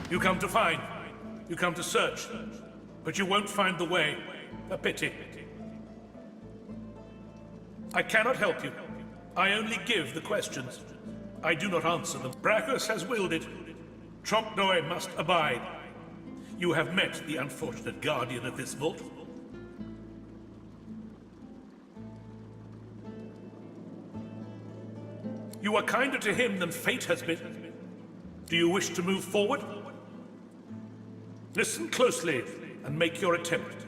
You come to find. You come to search. But you won't find the way. A pity. I cannot help you. I only give the questions. I do not answer them. Braccus has willed it. Trompe-l'oeil must abide. You have met the unfortunate guardian of this vault. You are kinder to him than fate has been. Do you wish to move forward? Listen closely and make your attempt.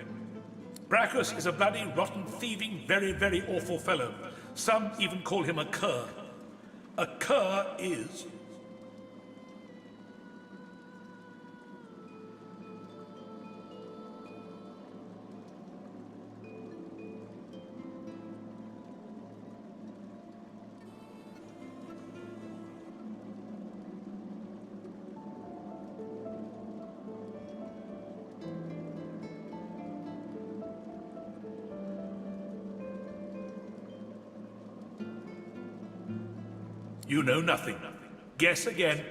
Braccus is a bloody, rotten, thieving, very, very awful fellow. Some even call him a cur. A cur is... You know nothing. Guess again.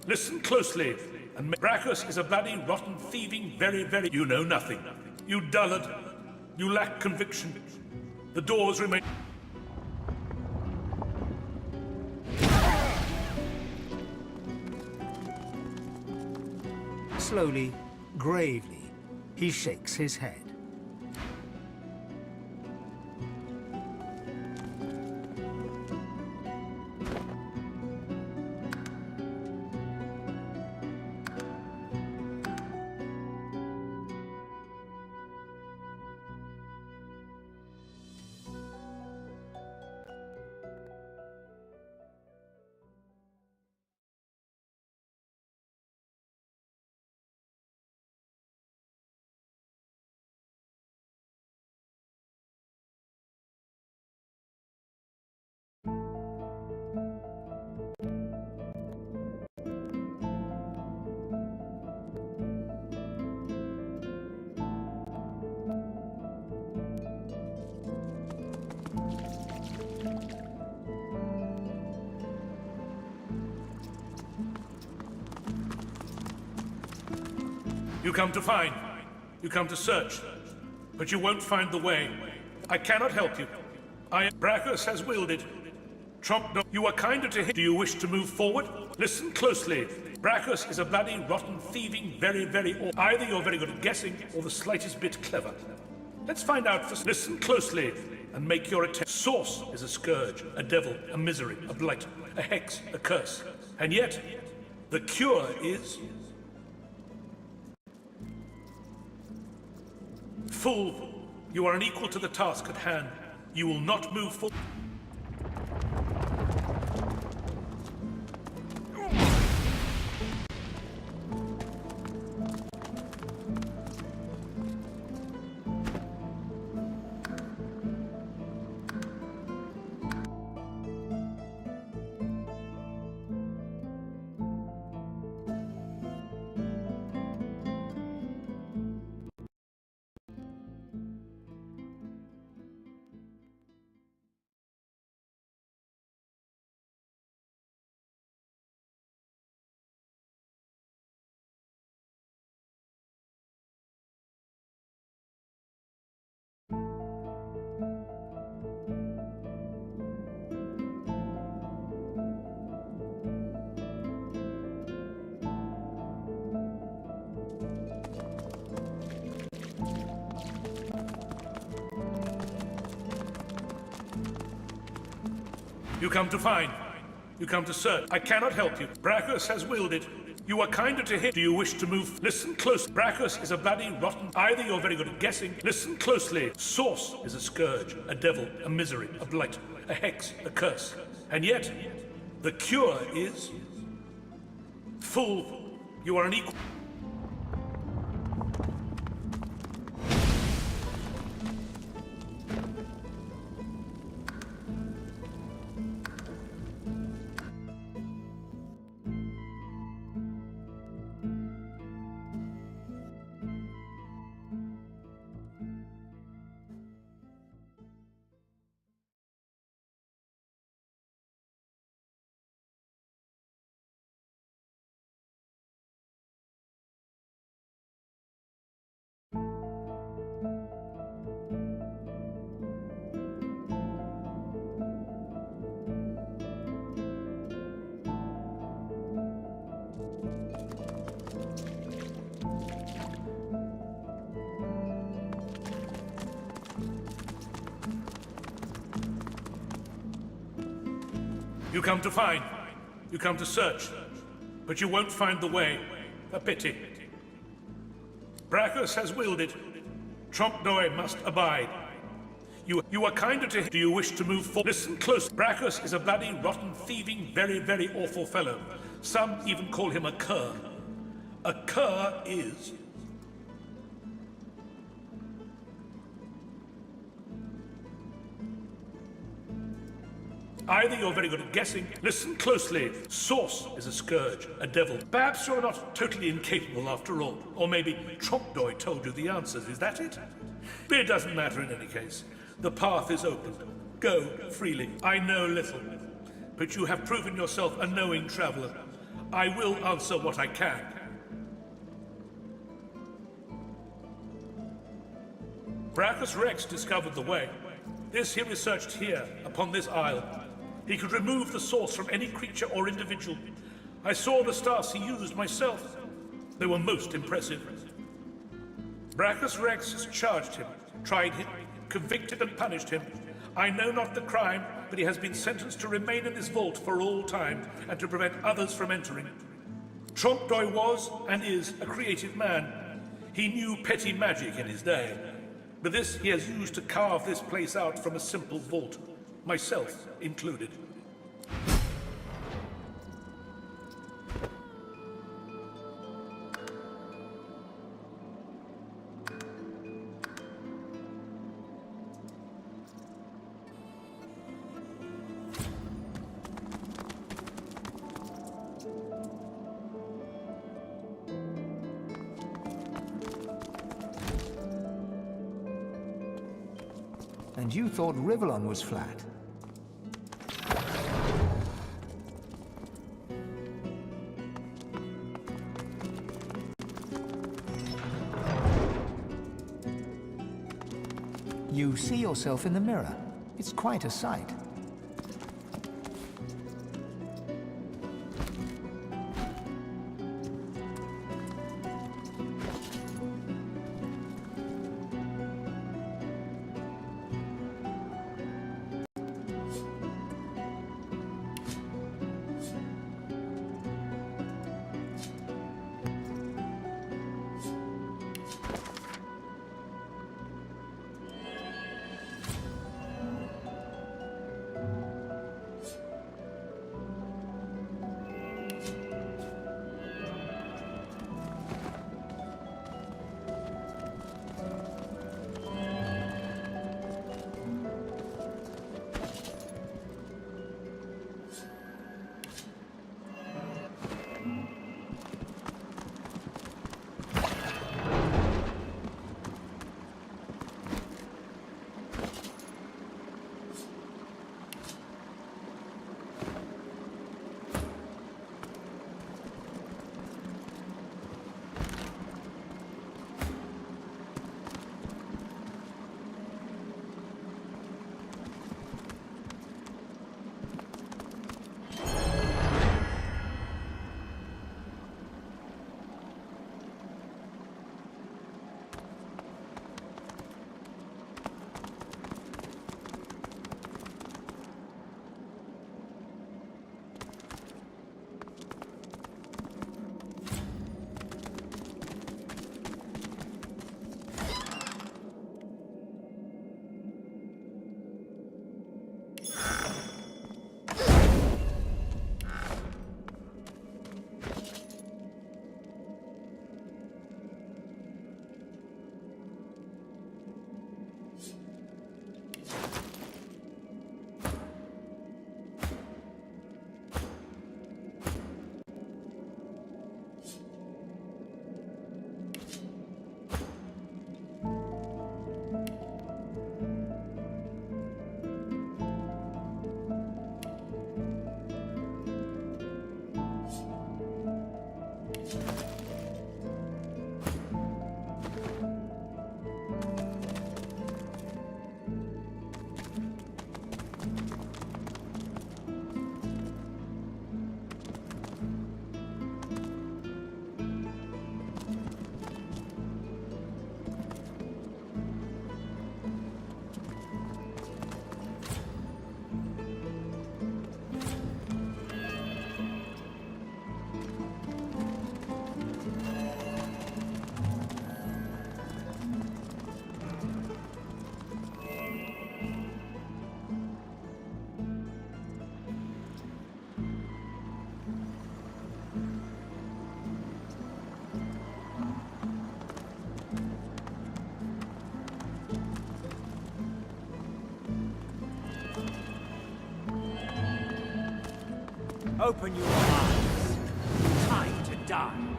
Listen closely, and Braccus is a bloody, rotten, thieving, very, very... You know nothing. You dullard. You lack conviction. The doors remain... Slowly, gravely, he shakes his head. You come to find. You come to search. But you won't find the way. I cannot help you. Braccus has willed it. You are kinder to him. Do you wish to move forward? Listen closely. Braccus is a bloody, rotten, thieving, very, very... Either you're very good at guessing, or the slightest bit clever. Let's find out first. Listen closely, and make your attempt. Source is a scourge, a devil, a misery, a blight, a hex, a curse. And yet, the cure is... Fool, you are unequal to the task at hand. You will not move forward. You come to find. You come to search. I cannot help you. Braccus has willed it. You are kinder to him. Do you wish to move? Listen close. Braccus is a bloody, rotten... Either you're very good at guessing. Listen closely. Source is a scourge, a devil, a misery, a blight, a hex, a curse. And yet, the cure is... Fool, you are unequal... You come to find. You come to search. But you won't find the way. A pity. Braccus has willed it. Trompe-l'oeil must abide. You are kinder to him. Do you wish to move forward? Listen close. Braccus is a bloody, rotten, thieving, very, very awful fellow. Some even call him a cur. A cur is... Either you're very good at guessing. Listen closely. Sauce is a scourge, a devil. Perhaps you're not totally incapable after all. Or maybe Trompe-l'oeil told you the answers. Is that it? It doesn't matter in any case. The path is open. Go freely. I know little, but you have proven yourself a knowing traveler. I will answer what I can. Braccus Rex discovered the way. This he researched here, upon this isle. He could remove the source from any creature or individual. I saw the stars he used myself. They were most impressive. Braccus Rex has charged him, tried him, convicted and punished him. I know not the crime, but he has been sentenced to remain in this vault for all time and to prevent others from entering. Trompe-l'oeil was, and is, a creative man. He knew petty magic in his day. But this he has used to carve this place out from a simple vault, myself included. And you thought Rivellon was flat? You see yourself in the mirror. It's quite a sight. Open your eyes. Time to die.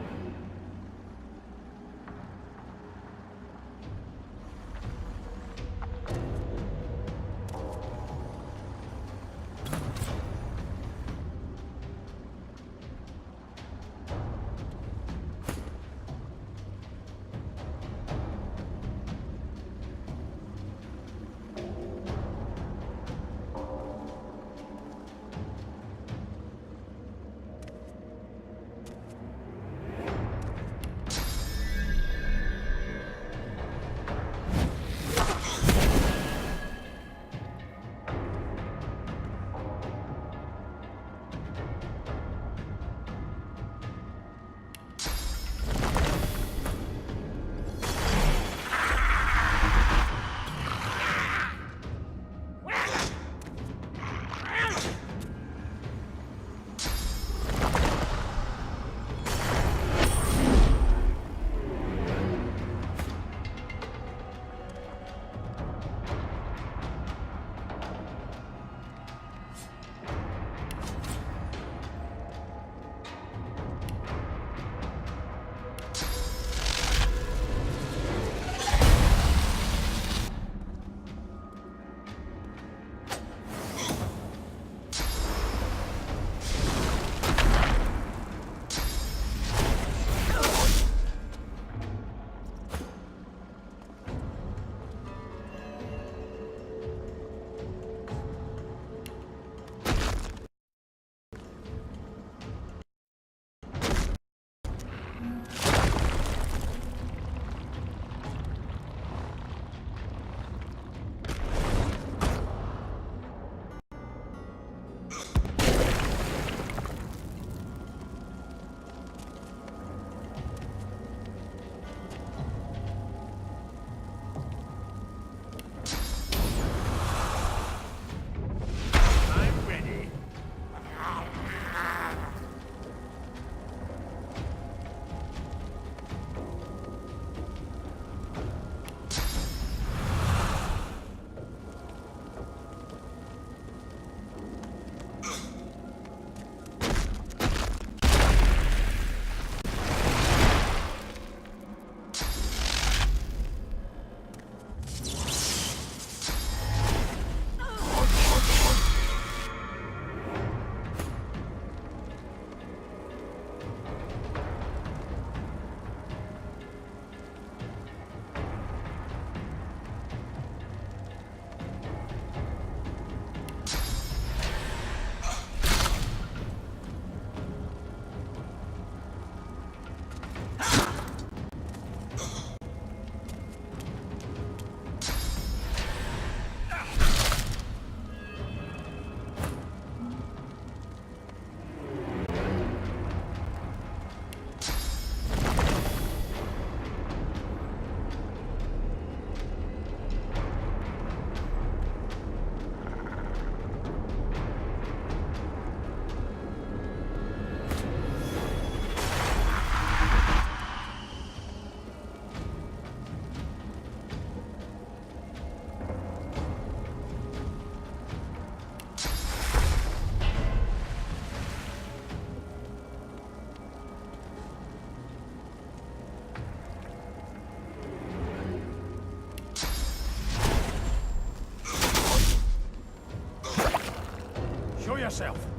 Show yourself.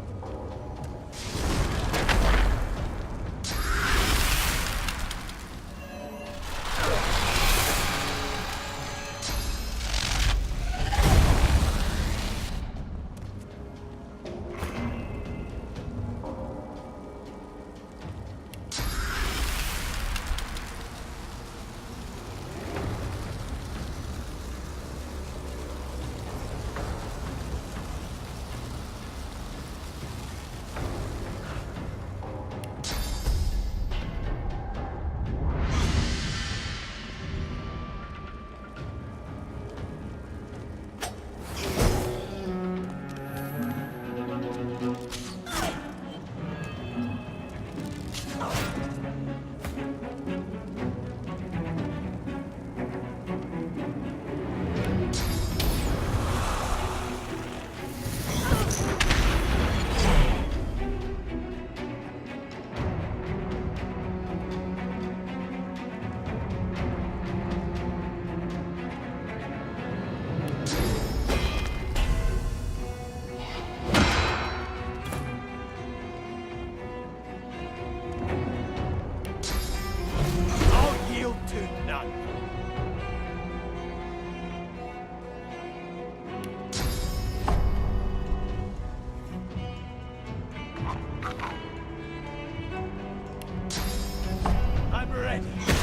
ready.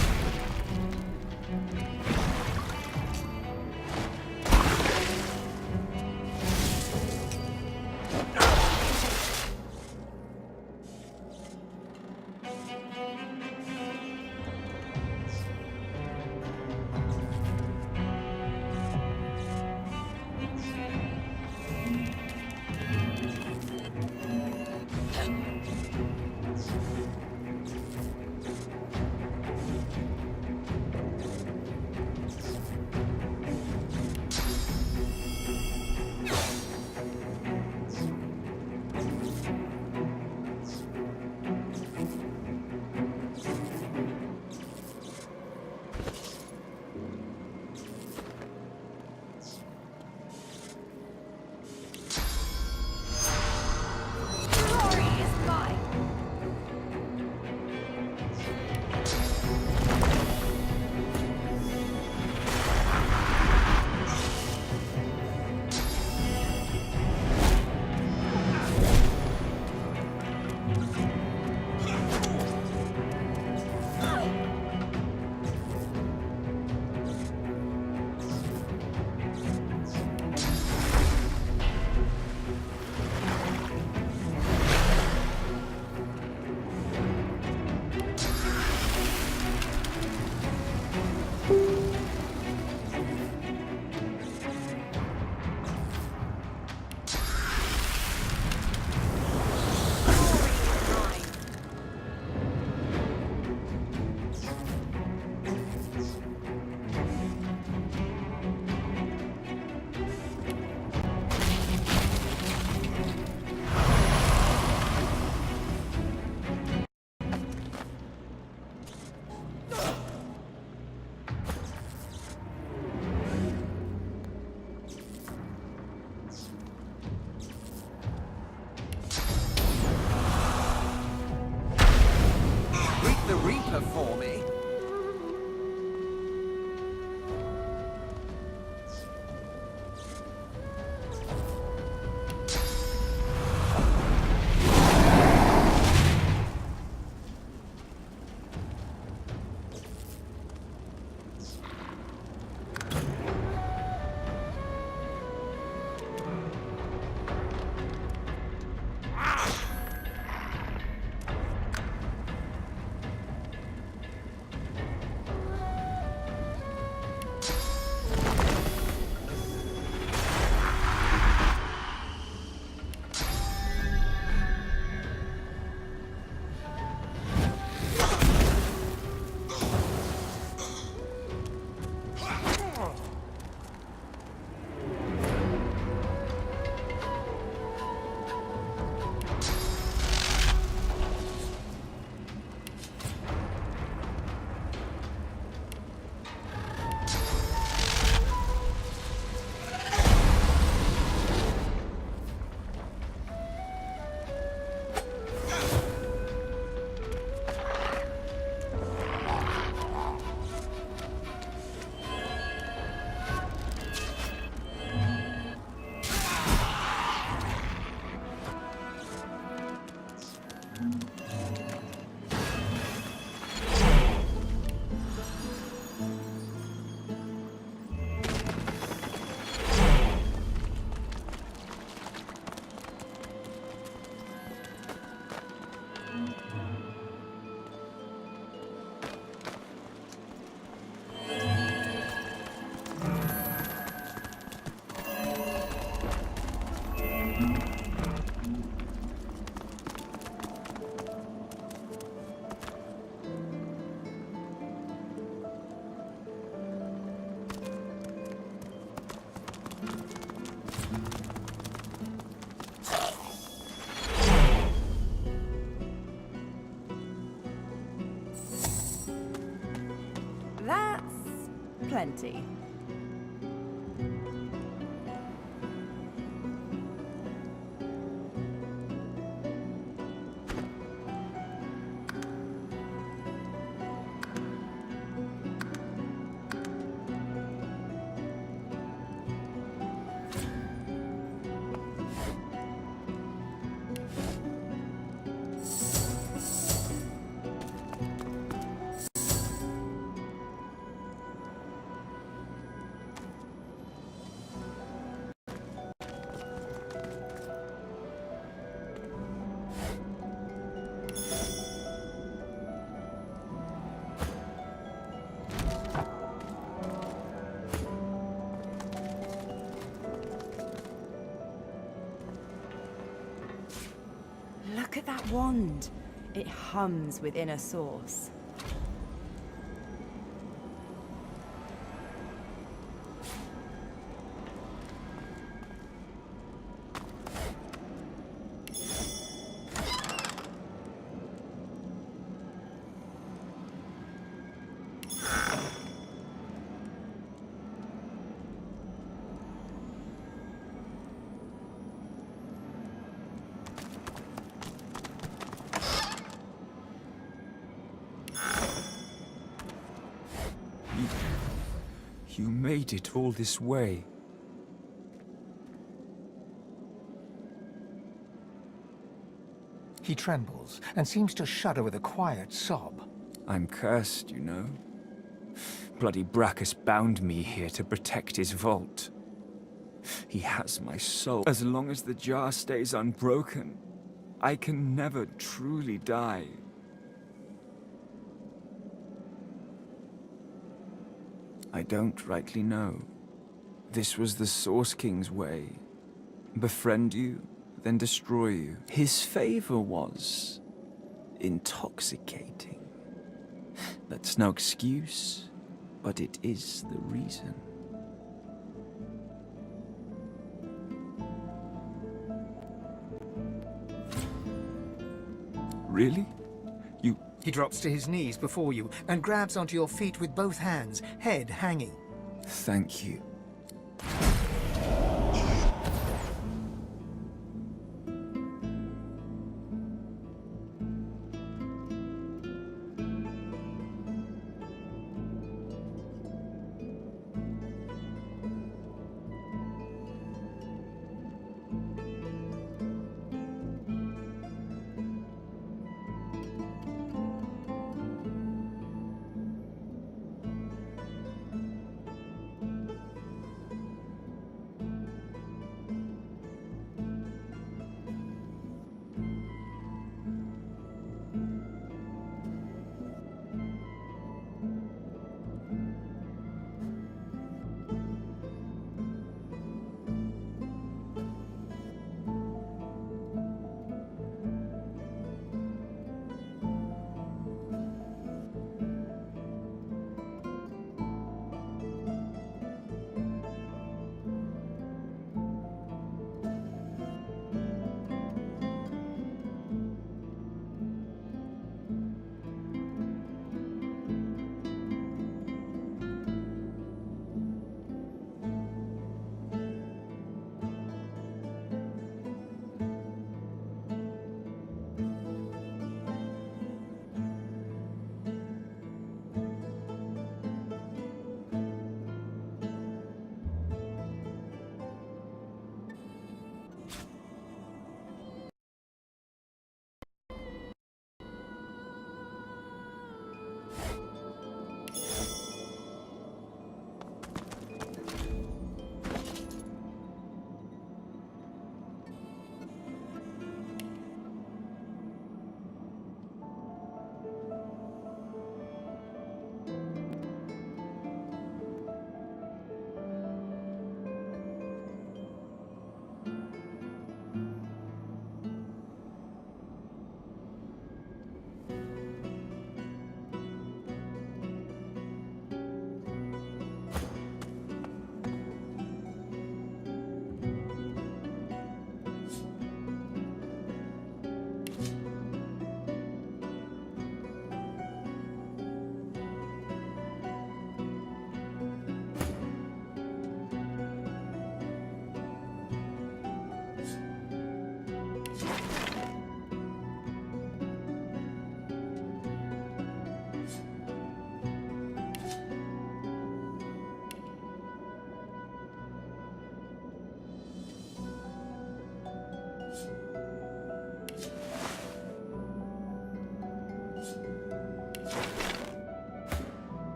The Reaper for me. plenty. that wand. It hums with inner source. You made it all this way. He trembles and seems to shudder with a quiet sob. I'm cursed, you know. Bloody Braccus bound me here to protect his vault. He has my soul. As long as the jar stays unbroken, I can never truly die. I don't rightly know. This was the Source King's way. Befriend you, then destroy you. His favor was intoxicating. That's no excuse, but it is the reason. Really? He drops to his knees before you and grabs onto your feet with both hands, head hanging. Thank you.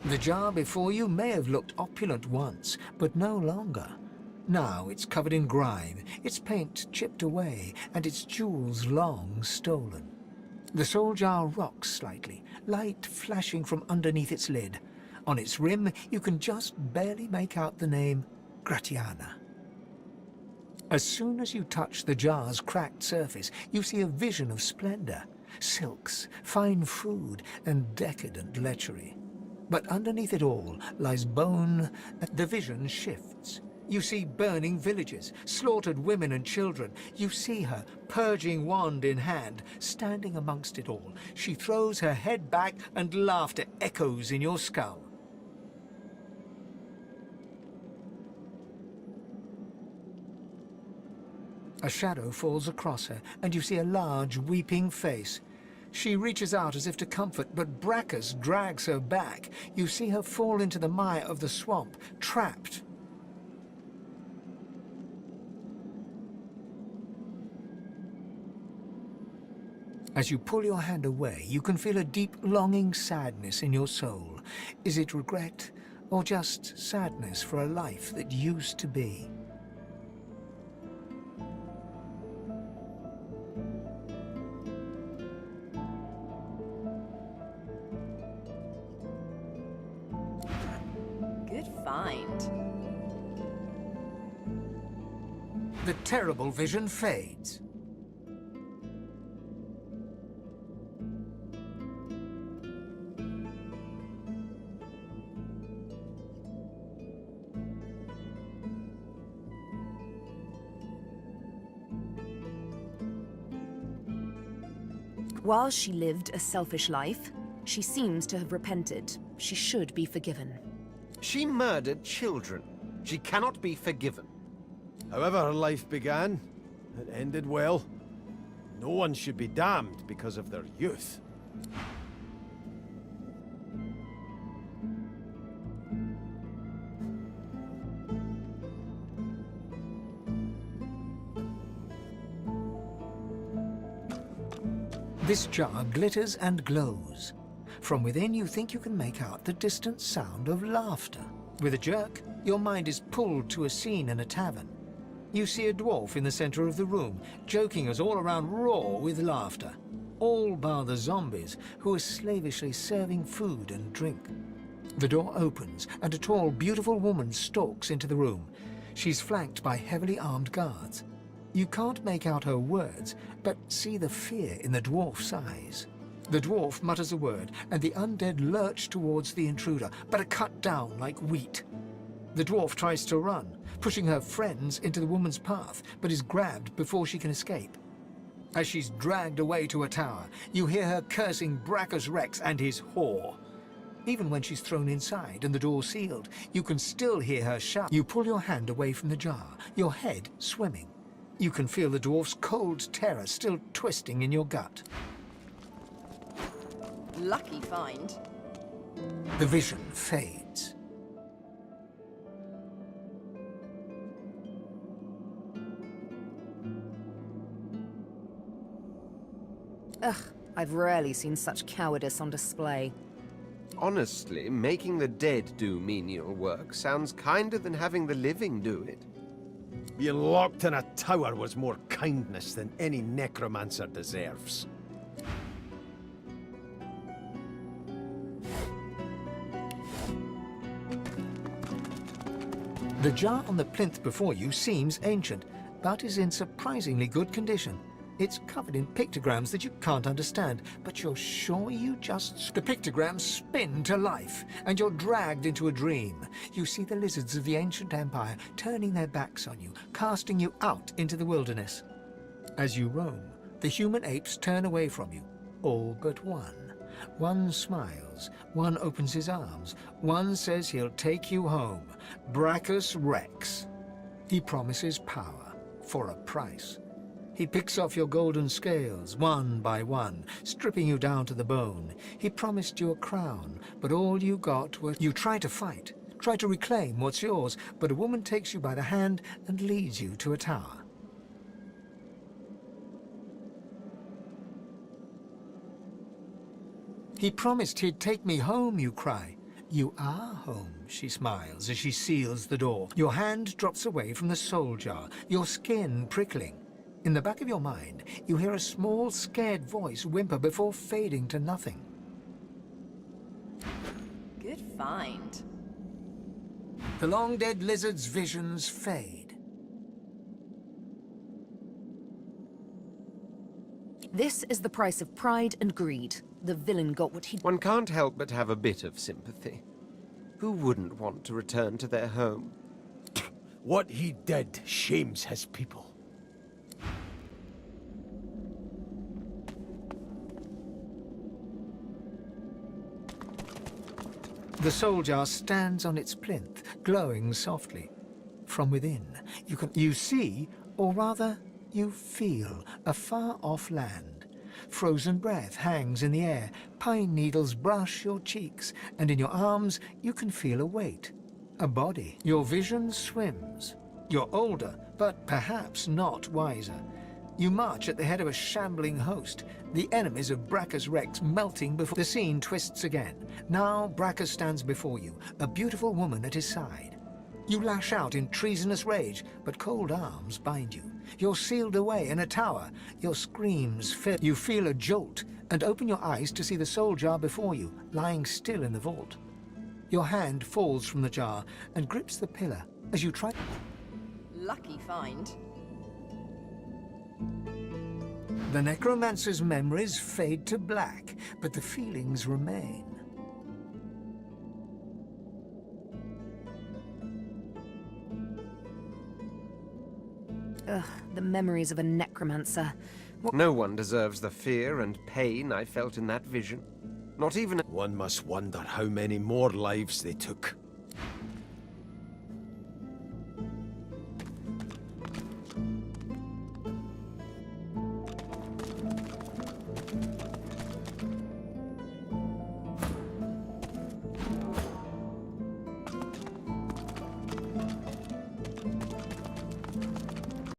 The jar before you may have looked opulent once, but no longer. Now it's covered in grime, its paint chipped away, and its jewels long stolen. The soul jar rocks slightly, light flashing from underneath its lid. On its rim, you can just barely make out the name Gratiana. As soon as you touch the jar's cracked surface, you see a vision of splendor, silks, fine food, and decadent lechery. But underneath it all lies bone. The vision shifts. You see burning villages, slaughtered women and children. You see her, purging wand in hand, standing amongst it all. She throws her head back and laughter echoes in your skull. A shadow falls across her, and you see a large, weeping face. She reaches out as if to comfort, but Braccus drags her back. You see her fall into the mire of the swamp, trapped. As you pull your hand away, you can feel a deep, longing sadness in your soul. Is it regret, or just sadness for a life that used to be? Good find. The terrible vision fades. While she lived a selfish life, she seems to have repented. She should be forgiven. She murdered children. She cannot be forgiven. However her life began, it ended well. No one should be damned because of their youth. This jar glitters and glows. From within, you think you can make out the distant sound of laughter. With a jerk, your mind is pulled to a scene in a tavern. You see a dwarf in the center of the room, joking us all around roar with laughter. All bar the zombies, who are slavishly serving food and drink. The door opens, and a tall, beautiful woman stalks into the room. She's flanked by heavily armed guards. You can't make out her words, but see the fear in the dwarf's eyes. The dwarf mutters a word, and the undead lurch towards the intruder, but are cut down like wheat. The dwarf tries to run, pushing her friends into the woman's path, but is grabbed before she can escape. As she's dragged away to a tower, you hear her cursing Braccus Rex and his whore. Even when she's thrown inside and the door sealed, you can still hear her shout. You pull your hand away from the jar, your head swimming. You can feel the dwarf's cold terror still twisting in your gut. Lucky find. The vision fades. Ugh, I've rarely seen such cowardice on display. Honestly, making the dead do menial work sounds kinder than having the living do it. Being locked in a tower was more kindness than any necromancer deserves. The jar on the plinth before you seems ancient, but is in surprisingly good condition. It's covered in pictograms that you can't understand, but you're sure you just... The pictograms spin to life, and you're dragged into a dream. You see the lizards of the ancient empire turning their backs on you, casting you out into the wilderness. As you roam, the human apes turn away from you, all but one. One smiles, one opens his arms, one says he'll take you home. Braccus Rex. He promises power, for a price. He picks off your golden scales, one by one, stripping you down to the bone. He promised you a crown, but all you got was... You try to fight, try to reclaim what's yours, but a woman takes you by the hand and leads you to a tower. He promised he'd take me home, you cry. You are home, she smiles as she seals the door. Your hand drops away from the soul jar, your skin prickling. In the back of your mind, you hear a small, scared voice whimper before fading to nothing. Good find. The long-dead lizard's visions fade. This is the price of pride and greed. The villain got what he... One can't help but have a bit of sympathy. Who wouldn't want to return to their home? What he did shames his people. The soul jar stands on its plinth, glowing softly. From within, you see, or rather, you feel, a far-off land. Frozen breath hangs in the air, pine needles brush your cheeks, and in your arms you can feel a weight, a body. Your vision swims. You're older, but perhaps not wiser. You march at the head of a shambling host, the enemies of Braccus Rex melting before... The scene twists again. Now Braccus stands before you, a beautiful woman at his side. You lash out in treasonous rage, but cold arms bind you. You're sealed away in a tower. Your screams fill. You feel a jolt and open your eyes to see the soul jar before you, lying still in the vault. Your hand falls from the jar and grips the pillar as you try... Lucky find. The necromancer's memories fade to black, but the feelings remain. Ugh, the memories of a necromancer. No one deserves the fear and pain I felt in that vision. Not even... One must wonder how many more lives they took.